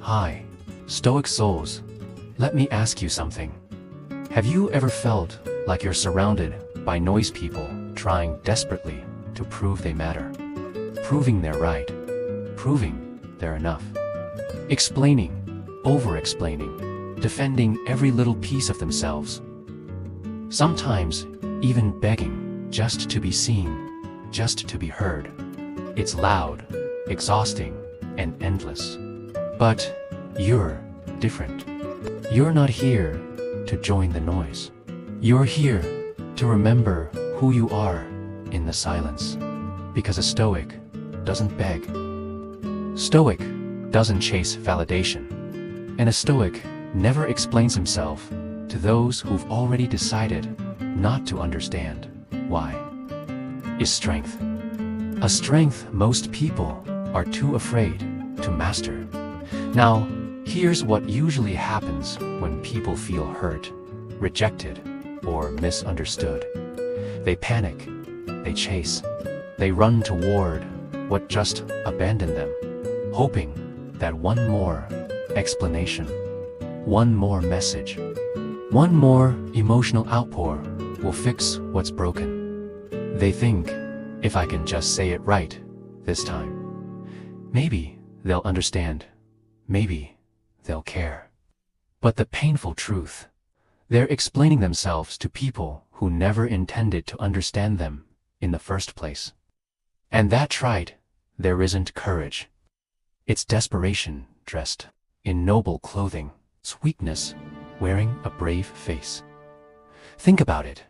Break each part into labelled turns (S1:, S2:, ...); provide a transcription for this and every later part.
S1: Hi, Stoic souls. Let me ask you something. Have you ever felt like you're surrounded by noise people trying desperately to prove they matter? Proving they're right. Proving they're enough. Explaining, over-explaining, defending every little piece of themselves. Sometimes even begging just to be seen, just to be heard. It's loud, exhausting, and endless. But you're different. You're not here to join the noise. You're here to remember who you are in the silence. Because a Stoic doesn't beg. Stoic doesn't chase validation. And a Stoic never explains himself to those who've already decided not to understand. Why? Is strength. A strength most people are too afraid to master. Now, here's what usually happens when people feel hurt, rejected, or misunderstood. They panic, they chase, they run toward what just abandoned them, hoping that one more explanation, one more message, one more emotional outpour will fix what's broken. They think, if I can just say it right this time, maybe they'll understand, maybe they'll care. But the painful truth, they're explaining themselves to people who never intended to understand them in the first place. And that's right, there isn't courage. It's desperation dressed in noble clothing. It's weakness wearing a brave face. Think about it.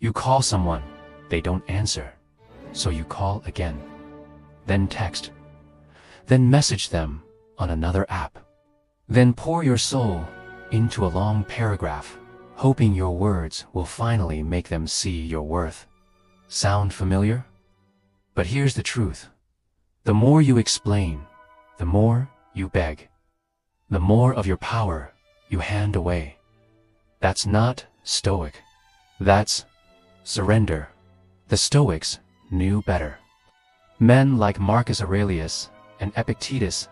S1: You call someone, they don't answer. So you call again. Then text. Then message them on another app. Then pour your soul into a long paragraph, hoping your words will finally make them see your worth. Sound familiar? But here's the truth. The more you explain, the more you beg. The more of your power you hand away. That's not Stoic. That's surrender. The Stoics knew better. Men like Marcus Aurelius and Epictetus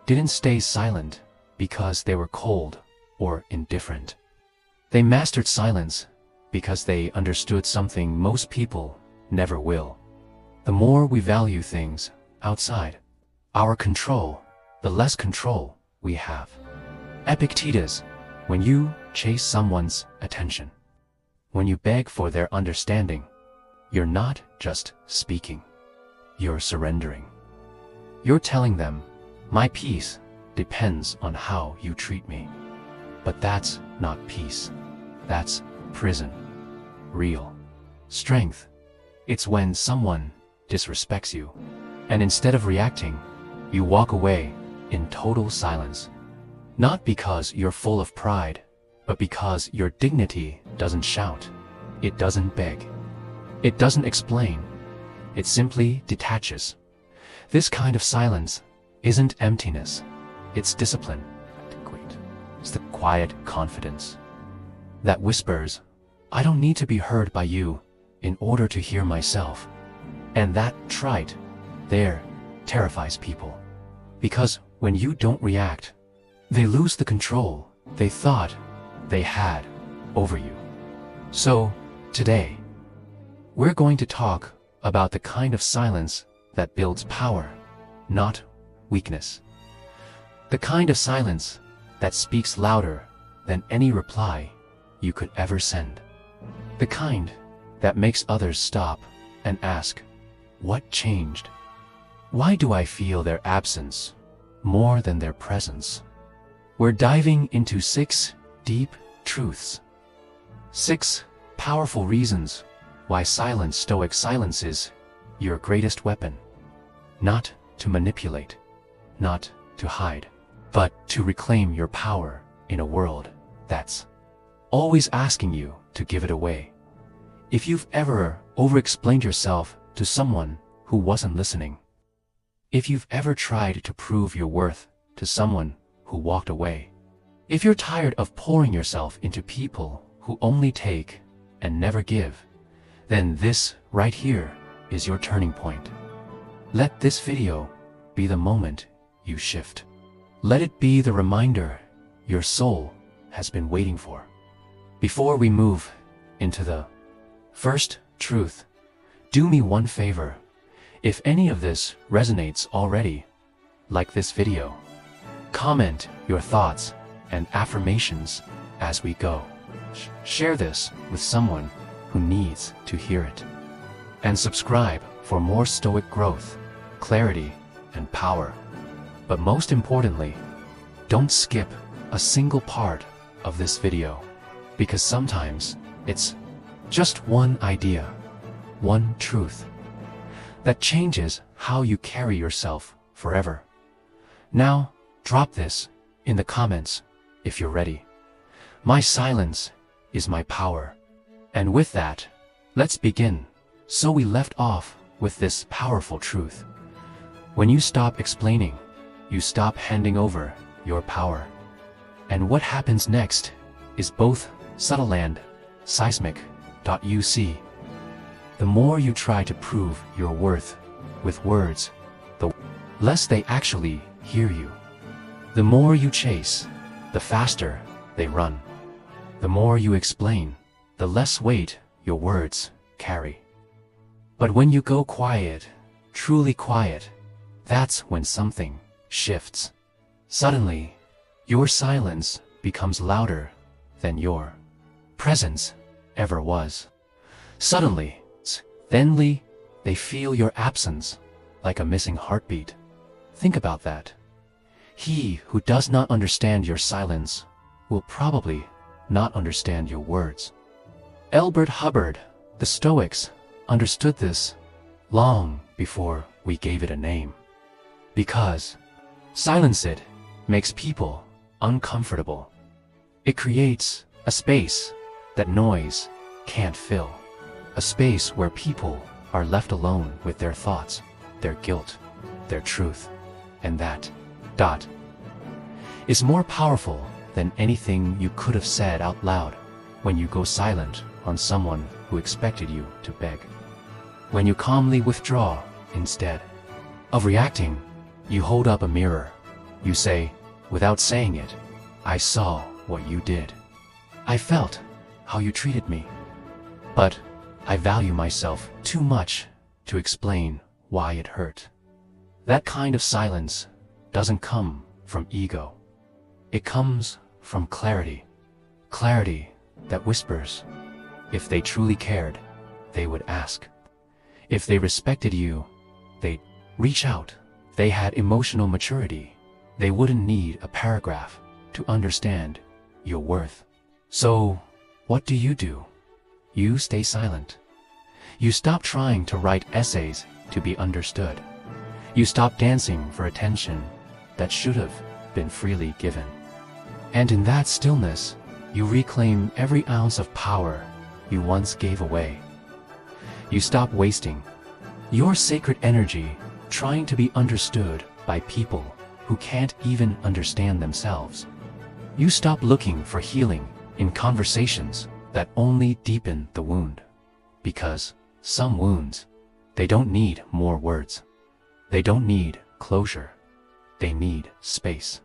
S1: didn't stay silent because they were cold or indifferent. They mastered silence because they understood something most people never will. The more we value things outside our control, the less control we have. Epictetus, when you chase someone's attention, when you beg for their understanding, you're not just speaking, you're surrendering. You're telling them, my peace depends on how you treat me. But that's not peace. That's prison. Real strength. It's when someone disrespects you, and instead of reacting, you walk away in total silence. Not because you're full of pride, but because your dignity doesn't shout. It doesn't beg. It doesn't explain. It simply detaches. This kind of silence isn't emptiness. It's discipline. It's the quiet confidence that whispers, I don't need to be heard by you in order to hear myself. And that trite there terrifies people. Because when you don't react, they lose the control they thought they had over you. So, today, we're going to talk about the kind of silence that builds power, not weakness. The kind of silence that speaks louder than any reply you could ever send. The kind that makes others stop and ask, what changed? Why do I feel their absence more than their presence? We're diving into 6 deep truths. 6 powerful reasons why Stoic silence is your greatest weapon. Not to manipulate, not to hide, but to reclaim your power in a world that's always asking you to give it away. If you've ever over-explained yourself to someone who wasn't listening, if you've ever tried to prove your worth to someone who walked away, if you're tired of pouring yourself into people who only take and never give, then this right here is your turning point. Let this video be the moment you shift. Let it be the reminder your soul has been waiting for. Before we move into the first truth, do me one favor. If any of this resonates already, like this video, comment your thoughts and affirmations as we go. Share this with someone who needs to hear it. And subscribe for more Stoic growth, clarity, and power. But most importantly, don't skip a single part of this video, because sometimes it's just one idea, one truth, that changes how you carry yourself forever. Now, drop this in the comments if you're ready. My silence is my power. And with that, let's begin. So we left off with this powerful truth. When you stop explaining, you stop handing over your power. And what happens next is both subtle and seismic. You see, the more you try to prove your worth with words, the less they actually hear you. The more you chase, the faster they run. The more you explain, the less weight your words carry. But when you go quiet, truly quiet, that's when something shifts. Suddenly, your silence becomes louder than your presence ever was. Suddenly, thinly, they feel your absence like a missing heartbeat. Think about that. He who does not understand your silence will probably not understand your words. Elbert Hubbard, the Stoics, understood this long before we gave it a name. Because silence it makes people uncomfortable. It creates a space that noise can't fill. A space where people are left alone with their thoughts, their guilt, their truth, and that is more powerful than anything you could have said out loud. When you go silent on someone who expected you to beg. When you calmly withdraw instead of reacting, you hold up a mirror. You say, without saying it, I saw what you did. I felt how you treated me. But I value myself too much to explain why it hurt. That kind of silence doesn't come from ego. It comes from clarity. Clarity that whispers. If they truly cared, they would ask. If they respected you, they'd reach out. If they had emotional maturity, they wouldn't need a paragraph to understand your worth. So, what do? You stay silent. You stop trying to write essays to be understood. You stop dancing for attention that should have been freely given. And in that stillness, you reclaim every ounce of power you once gave away. You stop wasting your sacred energy trying to be understood by people who can't even understand themselves. You stop looking for healing in conversations that only deepen the wound. Because some wounds, they don't need more words. They don't need closure. They need space.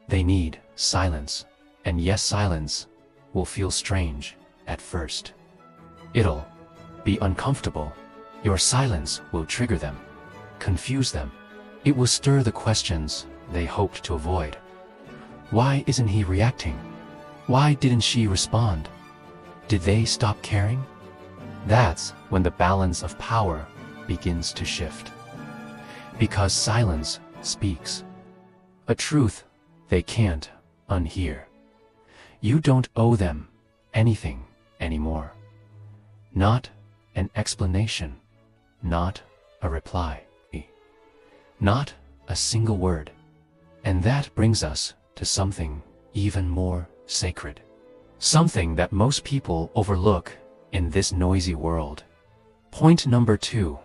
S1: They need silence. And yes, silence will feel strange at first. It'll be uncomfortable. Your silence will trigger them, confuse them. It will stir the questions they hoped to avoid. Why isn't he reacting? Why didn't she respond? Did they stop caring? That's when the balance of power begins to shift. Because silence speaks a truth they can't unhear. You don't owe them anything anymore. Not an explanation, not a reply, not a single word. And that brings us to something even more sacred. Something that most people overlook in this noisy world. Point number 2.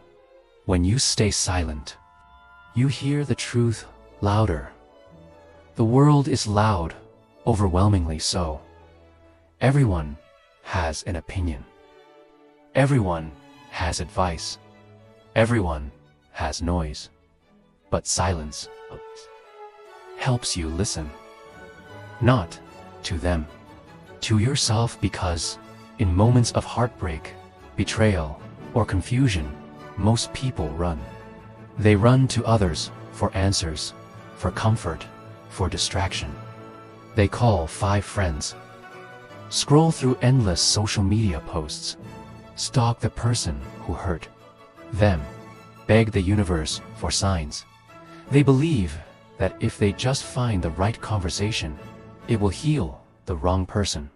S1: When you stay silent, you hear the truth louder. The world is loud, overwhelmingly so. Everyone has an opinion. Everyone has advice. Everyone has noise. But silence helps you listen. Not to them, to yourself, because in moments of heartbreak, betrayal, or confusion, most people run. They run to others for answers, for comfort, for distraction. They call 5 friends, scroll through endless social media posts, stalk the person who hurt them, beg the universe for signs. They believe that if they just find the right conversation, it will heal the wrong person.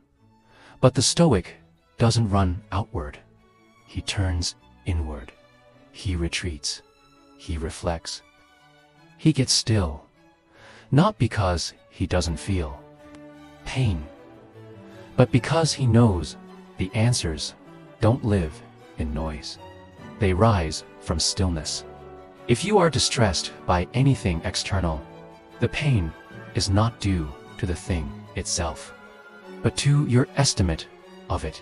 S1: But the Stoic doesn't run outward. He turns inward. He retreats. He reflects. He gets still, not because he doesn't feel pain, but because he knows the answers don't live in noise. They rise from stillness. If you are distressed by anything external, the pain is not due to the thing itself, but to your estimate of it.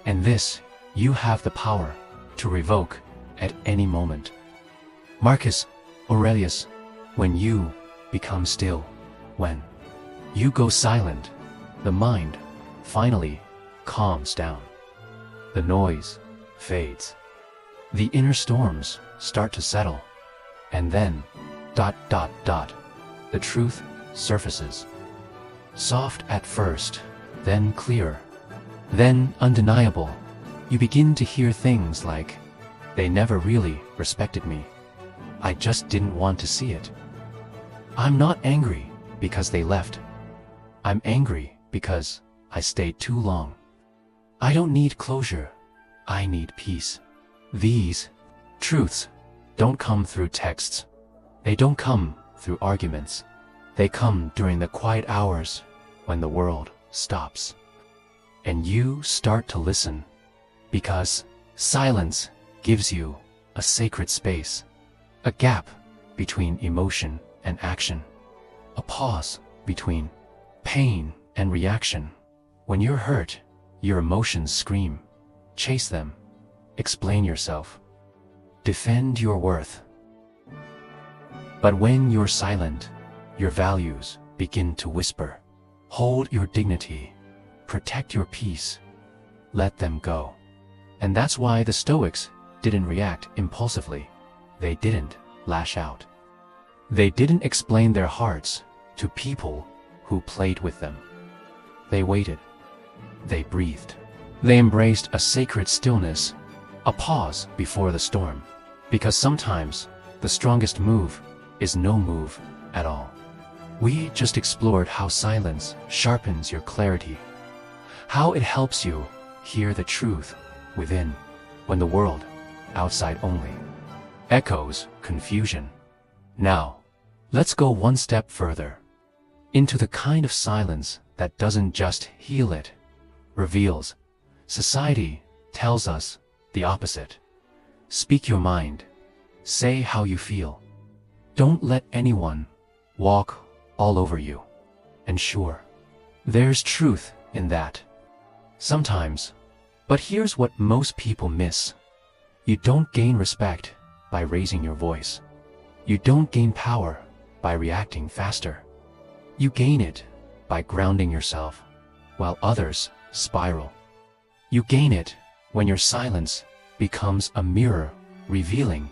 S1: And this you have the power to revoke at any moment. Marcus Aurelius, when you become still, when you go silent, the mind finally calms down. The noise fades. The inner storms start to settle. And then, the truth surfaces. Soft at first, then clear, then undeniable. You begin to hear things like, "They never really respected me. I just didn't want to see it. I'm not angry because they left. I'm angry because I stayed too long. I don't need closure. I need peace." These truths don't come through texts. They don't come through arguments. They come during the quiet hours when the world stops. And you start to listen, because silence gives you a sacred space, a gap between emotion and action, a pause between pain and reaction. When you're hurt, your emotions scream. Chase them. Explain yourself. Defend your worth. But when you're silent, your values begin to whisper. Hold your dignity. Protect your peace. Let them go. And that's why the Stoics didn't react impulsively. They didn't lash out. They didn't explain their hearts to people who played with them. They waited. They breathed. They embraced a sacred stillness, a pause before the storm. Because sometimes the strongest move is no move at all. We just explored how silence sharpens your clarity, how it helps you hear the truth within when the world outside only echoes confusion. Now, let's go one step further, into the kind of silence that doesn't just heal, it reveals. Society tells us the opposite. Speak your mind. Say how you feel. Don't let anyone walk all over you. And sure, there's truth in that. Sometimes. But here's what most people miss. You don't gain respect by raising your voice. You don't gain power by reacting faster. You gain it by grounding yourself while others spiral. You gain it when your silence becomes a mirror revealing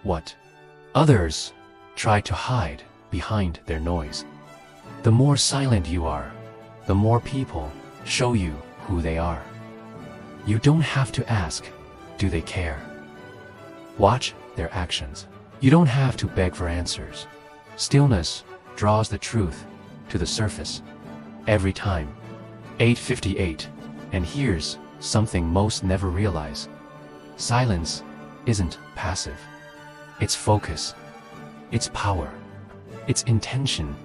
S1: what others try to hide behind their noise. The more silent you are, the more people show you who they are. You don't have to ask, do they care? Watch their actions. You don't have to beg for answers. Stillness draws the truth to the surface every time. 8:58. And here's something most never realize. Silence isn't passive. It's focus. It's power. It's intention.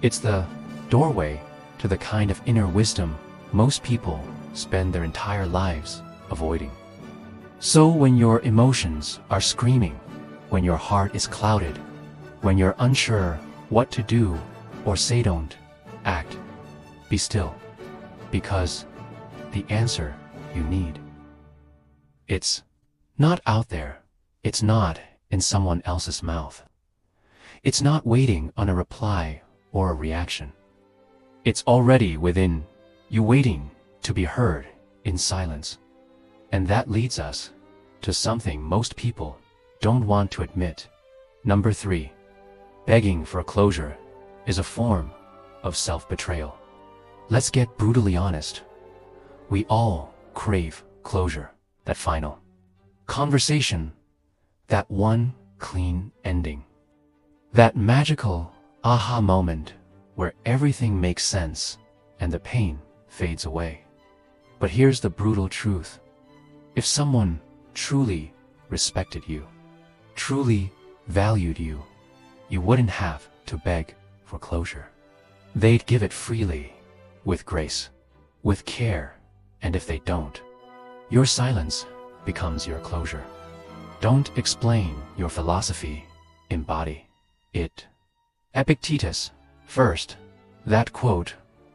S1: It's the doorway to the kind of inner wisdom most people spend their entire lives avoiding. So when your emotions are screaming, when your heart is clouded, when you're unsure what to do or say, don't act. Be still. Because the answer you need, it's not out there. It's not in someone else's mouth. It's not waiting on a reply or a reaction. It's already within you, waiting to be heard in silence. And that leads us to something most people don't want to admit. Number 3. Begging for closure is a form of self-betrayal. Let's get brutally honest. We all crave closure, that final conversation, that one clean ending, that magical aha moment where everything makes sense and the pain fades away. But here's the brutal truth. If someone truly respected you, truly valued you, you wouldn't have to beg for closure. They'd give it freely, with grace, with care, and if they don't, your silence becomes your closure. Don't explain your philosophy, embody it. Epictetus, first. That quote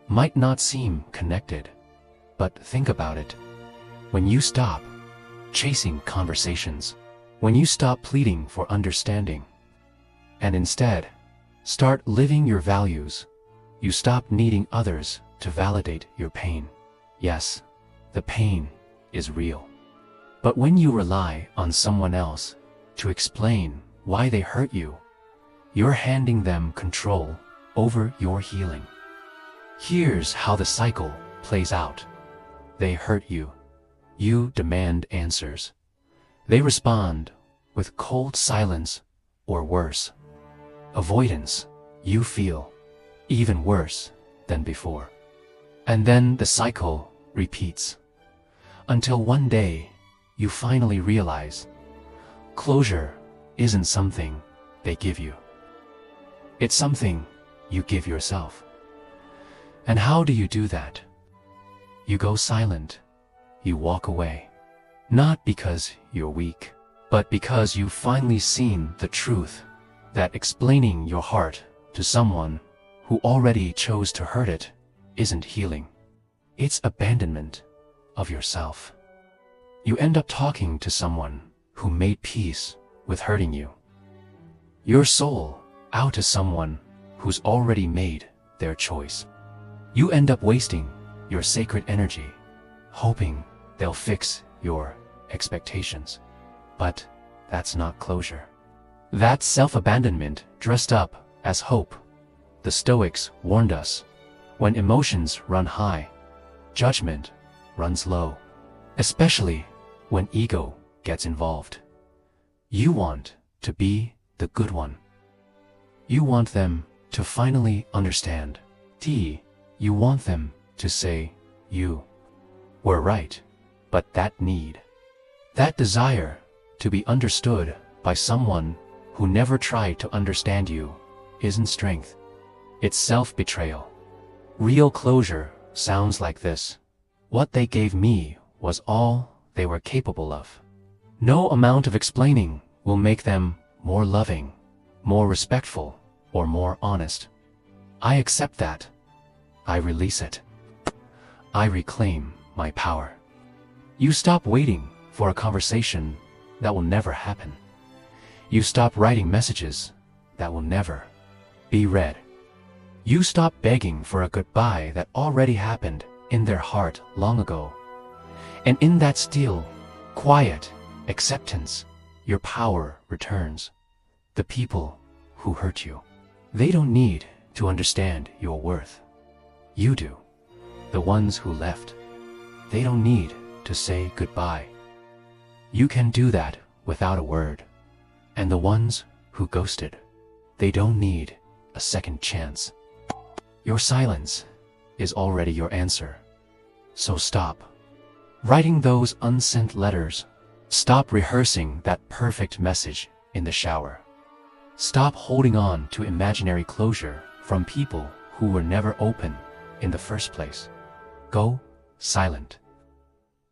S1: might not seem connected, but think about it. When you stop chasing conversations, when you stop pleading for understanding, and instead start living your values, you stop needing others to validate your pain. Yes, the pain is real. But when you rely on someone else to explain why they hurt you, you're handing them control over your healing. Here's how the cycle plays out. They hurt you. You demand answers. They respond with cold silence or worse, avoidance. You feel even worse than before. And then the cycle repeats until one day you finally realize closure isn't something they give you. It's something you give yourself. And how do you do that? You go silent. You walk away. Not because you're weak, but because you've finally seen the truth that explaining your heart to someone who already chose to hurt it isn't healing. It's abandonment of yourself. You end up talking to someone who made peace with hurting you. Your soul out to someone who's already made their choice. You end up wasting your sacred energy, hoping they'll fix your expectations. But that's not closure. That's self-abandonment dressed up as hope. The Stoics warned us, when emotions run high, judgment runs low, especially when ego gets involved. You want to be the good one. You want them to finally understand. You want them to say, you were right. But that need, that desire to be understood by someone who never tried to understand you, isn't strength. It's self-betrayal. Real closure sounds like this. What they gave me was all they were capable of. No amount of explaining will make them more loving, more respectful, or more honest. I accept that. I release it. I reclaim my power. You stop waiting for a conversation that will never happen. You stop writing messages that will never be read. You stop begging for a goodbye that already happened in their heart long ago. And in that still, quiet acceptance, your power returns. The people who hurt you, they don't need to understand your worth. You do. The ones who left, they don't need to say goodbye. You can do that without a word. And the ones who ghosted, they don't need a second chance. Your silence is already your answer. So stop writing those unsent letters. Stop rehearsing that perfect message in the shower. Stop holding on to imaginary closure from people who were never open in the first place. Go silent.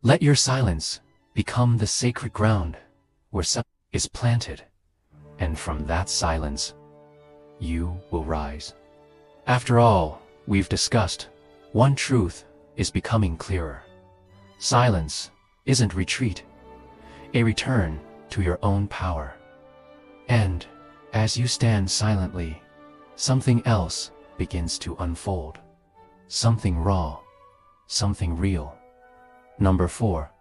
S1: Let your silence become the sacred ground where something is planted, and from that silence, you will rise. After all we've discussed, one truth is becoming clearer. Silence isn't retreat, a return to your own power. And as you stand silently, something else begins to unfold. Something raw, something real. Number 4.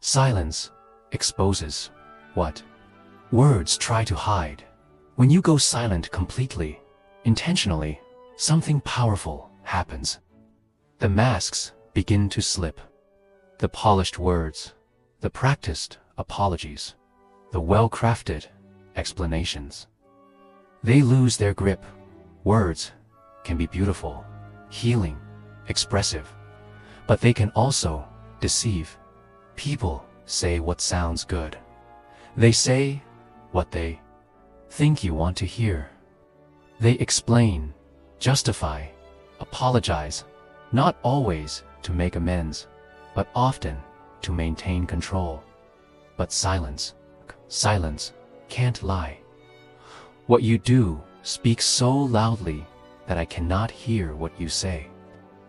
S1: Silence exposes what words try to hide. When you go silent completely, intentionally, something powerful happens. The masks begin to slip. The polished words, the practiced apologies, the well-crafted explanations. They lose their grip. Words can be beautiful, healing, expressive, but they can also deceive. People say what sounds good. They say what they think you want to hear. They explain, justify, apologize, not always to make amends, but often to maintain control. But silence can't lie. What you do speaks so loudly that I cannot hear what you say.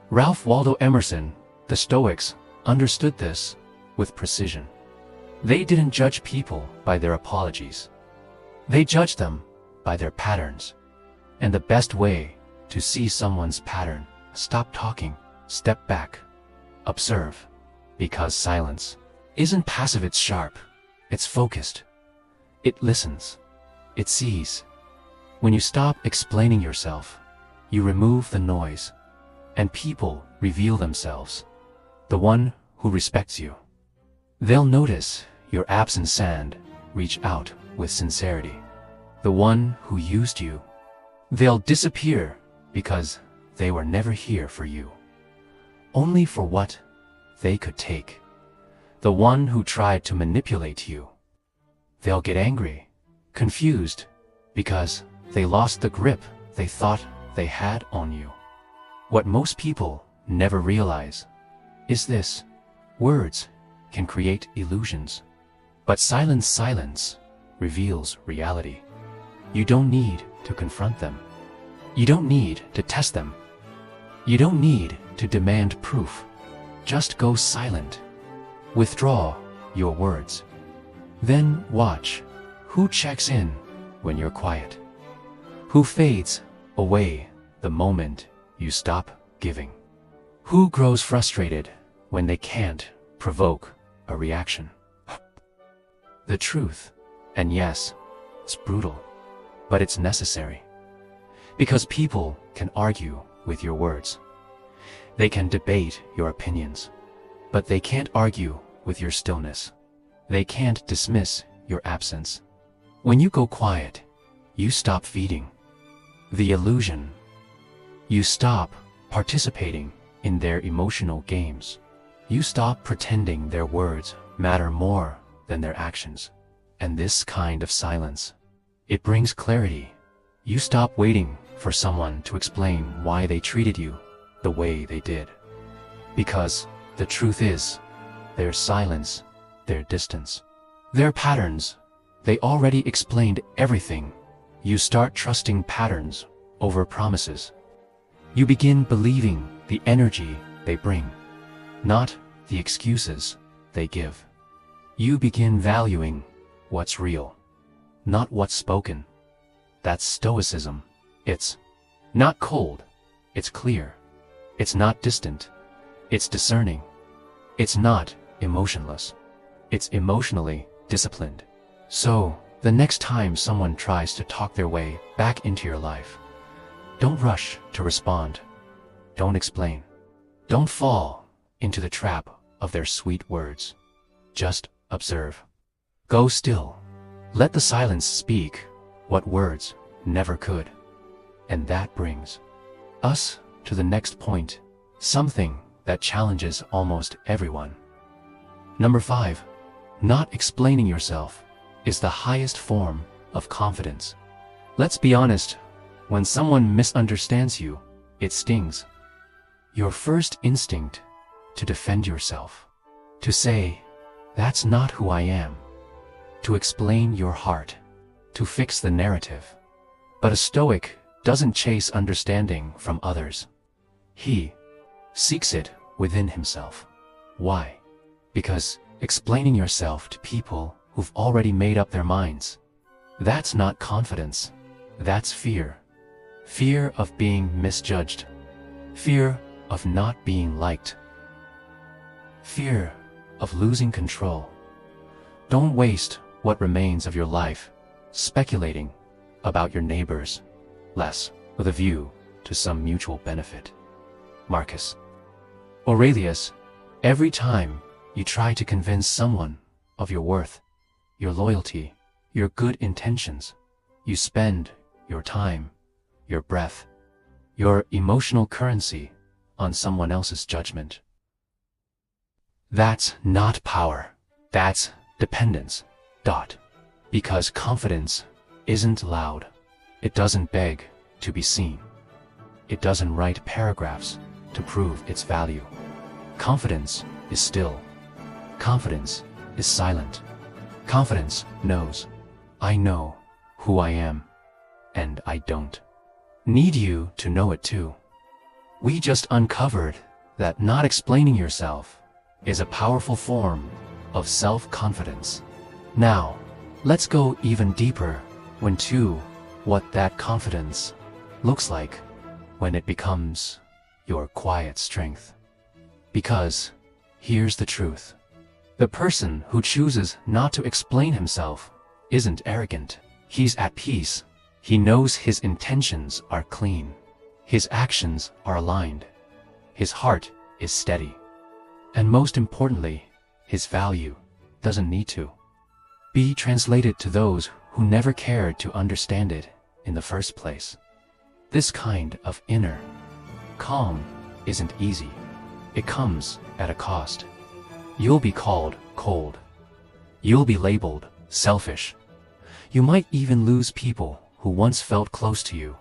S1: Ralph Waldo Emerson, the Stoics, understood this with precision. They didn't judge people by their apologies. They judged them by their patterns. And the best way to see someone's pattern, stop talking, step back, observe. Because silence isn't passive, it's sharp, it's focused. It listens, it sees. When you stop explaining yourself, you remove the noise, and people reveal themselves. The one who respects you. They'll notice your absent sand, reach out with sincerity. The one who used you. They'll disappear because they were never here for you. Only for what they could take. The one who tried to manipulate you. They'll get angry, confused, because they lost the grip they thought they had on you. What most people never realize is this: words can create illusions, but silence reveals reality. You don't need to confront them. You don't need to test them. You don't need to demand proof. Just go silent. Withdraw your words. Then watch who checks in when you're quiet. Who fades away the moment you stop giving. Who grows frustrated when they can't provoke a reaction. The truth, and yes, it's brutal, but it's necessary. Because people can argue with your words. They can debate your opinions, but they can't argue with your stillness. They can't dismiss your absence. When you go quiet, you stop feeding the illusion. You stop participating in their emotional games. You stop pretending their words matter more than their actions. And this kind of silence, it brings clarity. You stop waiting for someone to explain why they treated you the way they did. Because the truth is, their silence, their distance, their patterns, they already explained everything. You start trusting patterns over promises. You begin believing the energy they bring, not the excuses they give. You begin valuing what's real, not what's spoken. That's Stoicism. It's not cold, it's clear. It's not distant, it's discerning. It's not emotionless, it's emotionally disciplined. So, the next time someone tries to talk their way back into your life, don't rush to respond. Don't explain. Don't fall into the trap of their sweet words. Just observe. Go still. Let the silence speak what words never could. And that brings us to the next point, something that challenges almost everyone. Number 5, not explaining yourself is the highest form of confidence. Let's be honest, when someone misunderstands you, it stings. Your first instinct to defend yourself, to say, "That's not who I am," to explain your heart, to fix the narrative. But a Stoic doesn't chase understanding from others. He seeks it within himself. Why? Because explaining yourself to people who've already made up their minds, that's not confidence, that's fear. fear of being misjudged, fear of not being liked, fear of losing control. Don't waste what remains of your life speculating about your neighbors, less with a view to some mutual benefit. Marcus Aurelius, every time you try to convince someone of your worth, your loyalty, your good intentions, you spend your time, your breath, your emotional currency on someone else's judgment. That's not power. That's dependence. Because confidence isn't loud. It doesn't beg to be seen. It doesn't write paragraphs to prove its value. Confidence is still. Confidence is silent. Confidence knows, I know who I am, and I don't need you to know it too. We just uncovered that not explaining yourself is a powerful form of self-confidence. Now, let's go even deeper into what that confidence looks like when it becomes your quiet strength. Because here's the truth. The person who chooses not to explain himself isn't arrogant. He's at peace. He knows his intentions are clean. His actions are aligned. His heart is steady. And most importantly, his value doesn't need to be translated to those who never cared to understand it in the first place. This kind of inner calm isn't easy. It comes at a cost. You'll be called cold. You'll be labeled selfish. You might even lose people who once felt close to you.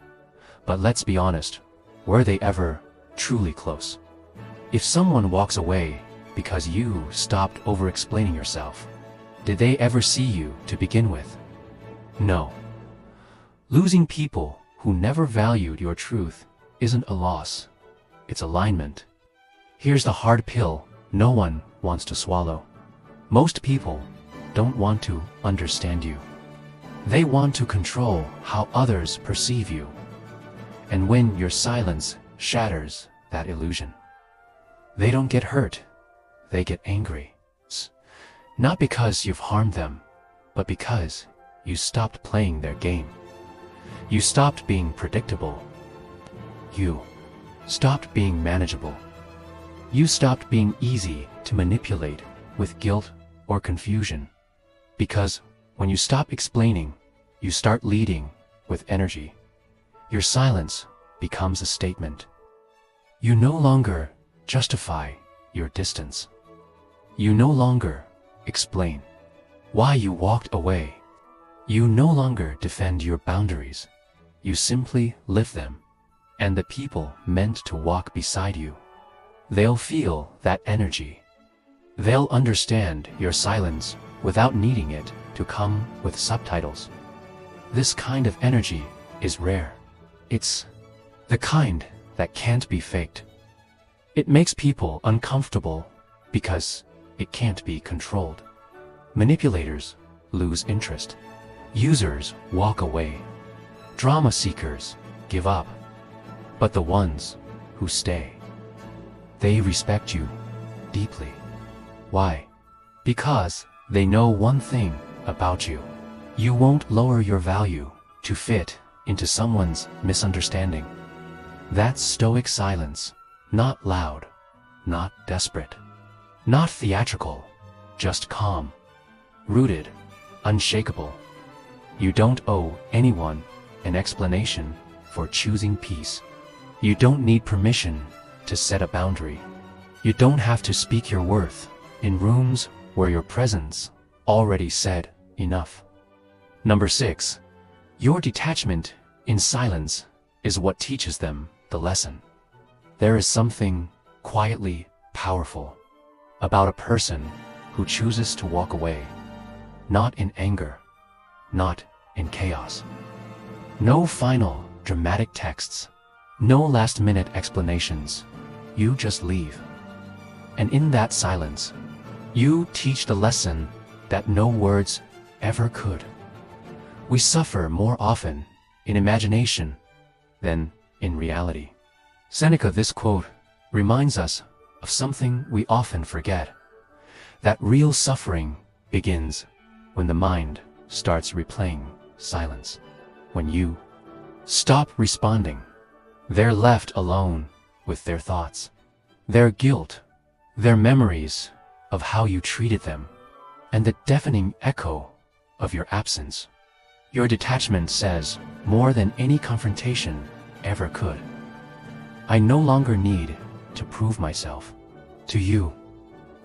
S1: But let's be honest, were they ever truly close? If someone walks away because you stopped over-explaining yourself, did they ever see you to begin with? No. Losing people who never valued your truth isn't a loss. It's alignment. Here's the hard pill no one wants to swallow. Most people don't want to understand you. They want to control how others perceive you. And when your silence shatters that illusion, they don't get hurt, they get angry. Not because you've harmed them, but because you stopped playing their game. You stopped being predictable. You stopped being manageable. You stopped being easy to manipulate with guilt or confusion. Because when you stop explaining, you start leading with energy. Your silence becomes a statement. You no longer justify your distance. You no longer explain why you walked away. You no longer defend your boundaries. You simply live them. And the people meant to walk beside you, they'll feel that energy. They'll understand your silence without needing it to come with subtitles. This kind of energy is rare. It's the kind that can't be faked. It makes people uncomfortable because it can't be controlled. Manipulators lose interest. Users walk away. Drama seekers give up. But the ones who stay, they respect you deeply. Why? Because they know one thing about you. You won't lower your value to fit into someone's misunderstanding. That's stoic silence. Not loud, not desperate, not theatrical, just calm, rooted, unshakable. You don't owe anyone an explanation for choosing peace. You don't need permission to set a boundary. You don't have to speak your worth in rooms where your presence already said enough. Number 6, your detachment in silence is what teaches them the lesson. There is something quietly powerful about a person who chooses to walk away, not in anger, not in chaos. No final dramatic texts, no last-minute explanations. You just leave. And in that silence, you teach the lesson that no words ever could. We suffer more often in imagination than in reality. Seneca, this quote reminds us of something we often forget, that real suffering begins when the mind starts replaying silence. When you stop responding, they're left alone with their thoughts, their guilt, their memories of how you treated them, and the deafening echo of your absence. Your detachment says more than any confrontation ever could. I no longer need to prove myself to you.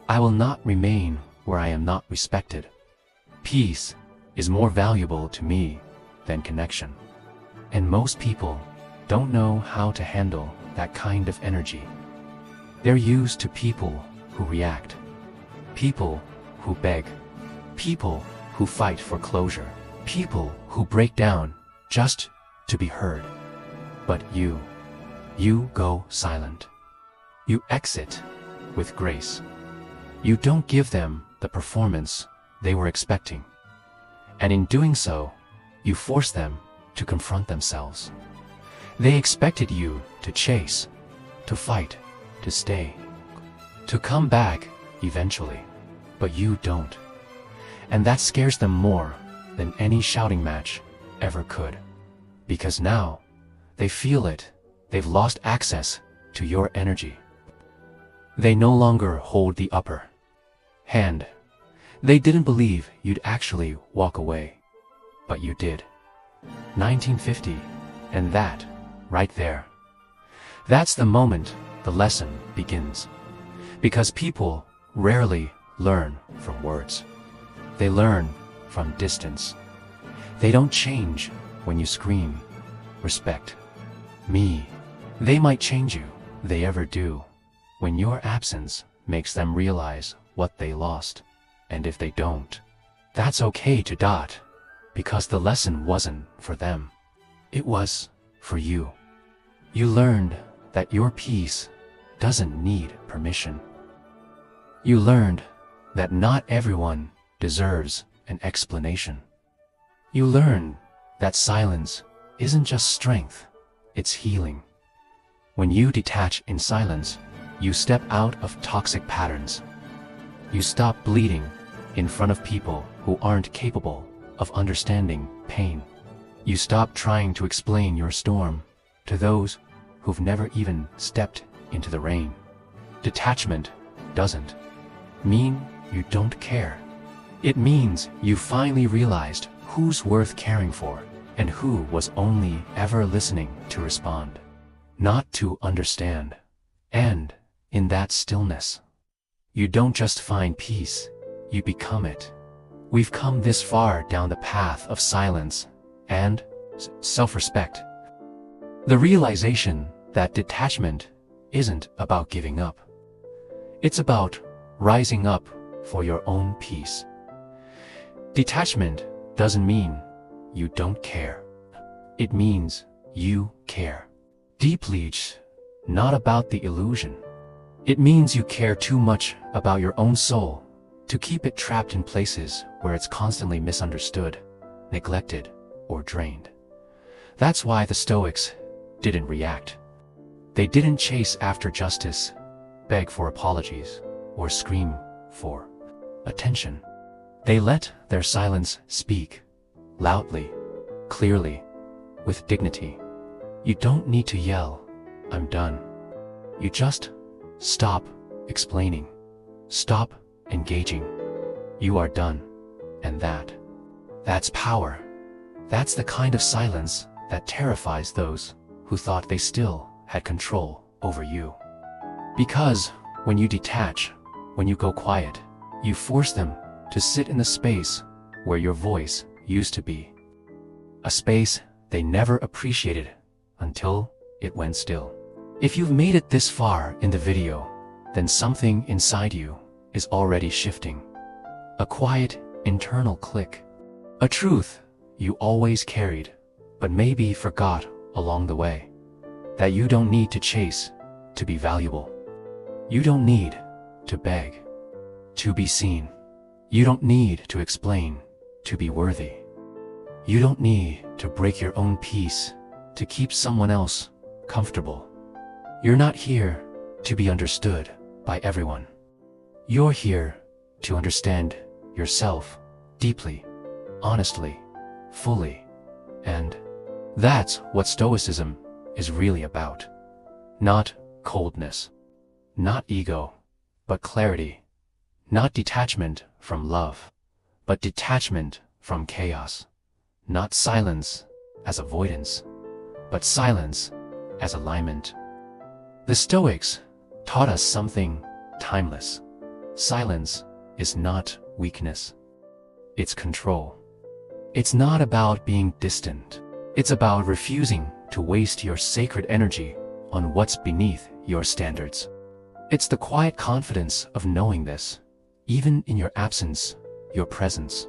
S1: I will not remain where I am not respected. Peace is more valuable to me than connection. And most people don't know how to handle that kind of energy. They're used to people who react, people who beg, people who fight for closure, people who break down just to be heard. But you go silent. You exit with grace. You don't give them the performance they were expecting. And in doing so, you force them to confront themselves. They expected you to chase, to fight, to stay, to come back eventually, but you don't. And that scares them more than any shouting match ever could. Because now, they feel it. They've lost access to your energy. They no longer hold the upper hand. They didn't believe you'd actually walk away, but you did. 1950, and that, right there. That's the moment the lesson begins. Because people rarely learn from words. They learn from distance. They don't change when you scream, respect me. They might change you, they ever do, when your absence makes them realize what they lost. And if they don't, that's okay to dot, because the lesson wasn't for them. It was for you. You learned that your peace doesn't need permission. You learned that not everyone deserves an explanation. You learned that silence isn't just strength, it's healing. When you detach in silence, you step out of toxic patterns. You stop bleeding in front of people who aren't capable of understanding pain. You stop trying to explain your storm to those who've never even stepped into the rain. Detachment doesn't mean you don't care. It means you finally realized who's worth caring for and who was only ever listening to respond, not to understand. And in that stillness, you don't just find peace, you become it. We've come this far down the path of silence and self-respect. The realization that detachment isn't about giving up. It's about rising up for your own peace. Detachment doesn't mean you don't care. It means you care deeply, not about the illusion. It means you care too much about your own soul to keep it trapped in places where it's constantly misunderstood, neglected, or drained. That's why the Stoics didn't react. They didn't chase after justice, beg for apologies, or scream for attention. They let their silence speak, loudly, clearly, with dignity. You don't need to yell, "I'm done." You just stop explaining. Stop engaging. You are done. And that's power. That's the kind of silence that terrifies those who thought they still had control over you. Because when you detach, when you go quiet, you force them to sit in the space where your voice used to be. A space they never appreciated until it went still. If you've made it this far in the video, then something inside you is already shifting. A quiet, internal click. A truth you always carried, but maybe forgot along the way. That you don't need to chase to be valuable. You don't need to beg to be seen. You don't need to explain to be worthy. You don't need to break your own peace to keep someone else comfortable. You're not here to be understood by everyone. You're here to understand yourself deeply, honestly, fully. And that's what Stoicism is really about. Not coldness, not ego, but clarity. Not detachment from love, but detachment from chaos. Not silence as avoidance, but silence as alignment. The Stoics taught us something timeless. Silence is not weakness. It's control. It's not about being distant. It's about refusing to waste your sacred energy on what's beneath your standards. It's the quiet confidence of knowing this, even in your absence, your presence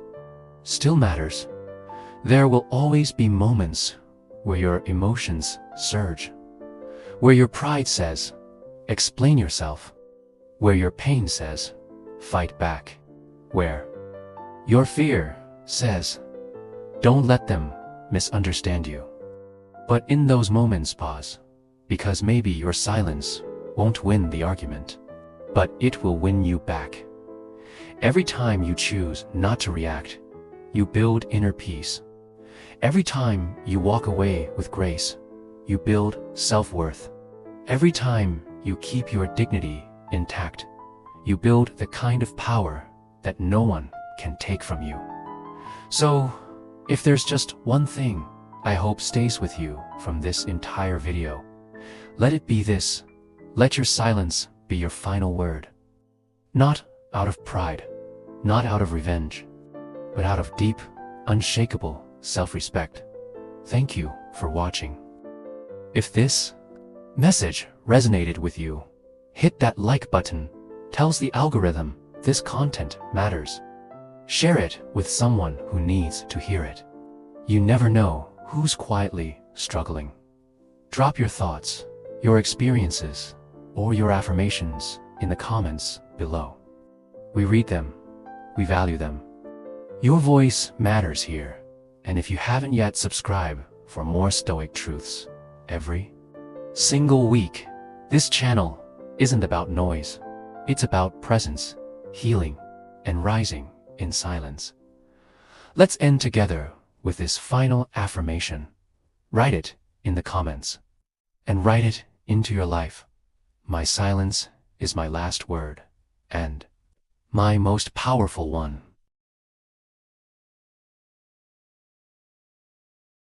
S1: still matters. There will always be moments where your emotions surge, where your pride says, explain yourself, where your pain says, fight back, where your fear says, don't let them misunderstand you. But in those moments, pause, because maybe your silence won't win the argument, but it will win you back. Every time you choose not to react, you build inner peace. Every time you walk away with grace, you build self-worth. Every time you keep your dignity intact, you build the kind of power that no one can take from you. So, if there's just one thing I hope stays with you from this entire video, let it be this: let your silence be your final word. Not out of pride, not out of revenge, but out of deep, unshakable self-respect. Thank you for watching. If this message resonated with you, hit that like button. Tells the algorithm this content matters. Share it with someone who needs to hear it. You never know who's quietly struggling. Drop your thoughts, your experiences, or your affirmations in the comments below. We read them, we value them. Your voice matters here, and if you haven't yet, subscribe for more Stoic truths every single week. This channel isn't about noise. It's about presence, healing, and rising in silence. Let's end together with this final affirmation. Write it in the comments, and write it into your life. My silence is my last word, and my most powerful one.